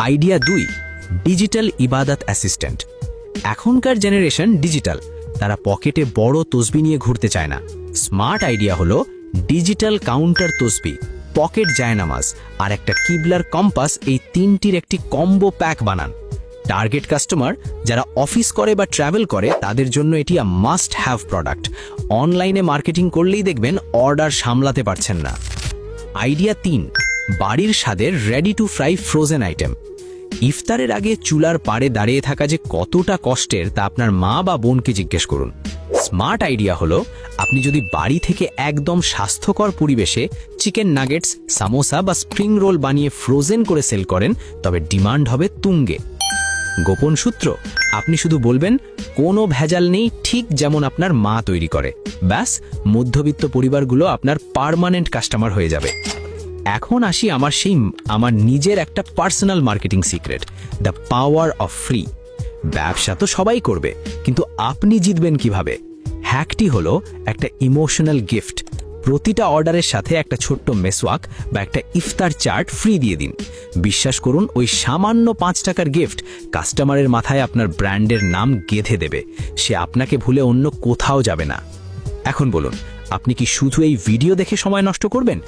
Idea 2, digital ইবাদত assistant. এখনকার generation digital, তারা পকেটে বড় তসবি নিয়ে ঘুরতে চায় না। স্মার্ট আইডিয়া হলো ডিজিটাল কাউন্টার তসবি, পকেট জায়নামাজ আর একটা কিবলার কম্পাস, এই তিনটির একটি কম্বো প্যাক বানান। টার্গেট কাস্টমার যারা অফিস করে বা ট্রাভেল করে তাদের জন্য এটি মাস্ট হ্যাভ প্রোডাক্ট। অনলাইনে মার্কেটিং করলেই দেখবেন অর্ডার সামলাতে পারছেন না। আইডিয়া 3, বাড়ির স্বাদের ready to fry frozen item. ইফতারের আগে চুলার পাড়ে দাঁড়িয়ে থাকা যে কতটা কষ্টের তা আপনার মা বা বোনকে জিজ্ঞেস করুন। স্মার্ট আইডিয়া হলো আপনি যদি বাড়ি থেকে একদম স্বাস্থ্যকর পরিবেশে চিকেন নাগেটস, সামোসা বা স্প্রিং রোল বানিয়ে ফ্রোজেন করে সেল করেন, তবে ডিমান্ড হবে তুঙ্গে। গোপন সূত্র, আপনি শুধু বলবেন কোনো ভেজাল নেই, ঠিক যেমন আপনার মা তৈরি করে। ব্যাস, মধ্যবিত্ত পরিবারগুলো আপনার পার্মানেন্ট কাস্টমার হয়ে যাবে। এখন আসি আমার নিজের একটা personal marketing secret, the power of free. ব্যবসা তো সবাই করবে, কিন্তু আপনি জিতবেন কিভাবে? হ্যাকটি হলো একটা ইমোশনাল গিফট। প্রতিটা অর্ডারের সাথে একটা ছোট্ট মেসওয়াক বা একটা ইফতার চার্ট ফ্রি দিয়ে দিন। বিশ্বাস করুন, ওই সামান্য 5 টাকার গিফট কাস্টমারের মাথায় আপনার ব্র্যান্ডের নাম গেঁথে দেবে। সে আপনাকে ভুলে অন্য কোথাও যাবে না। এখন বলুন, আপনি কি শুধু এই ভিডিও দেখে সময় নষ্ট করবেন,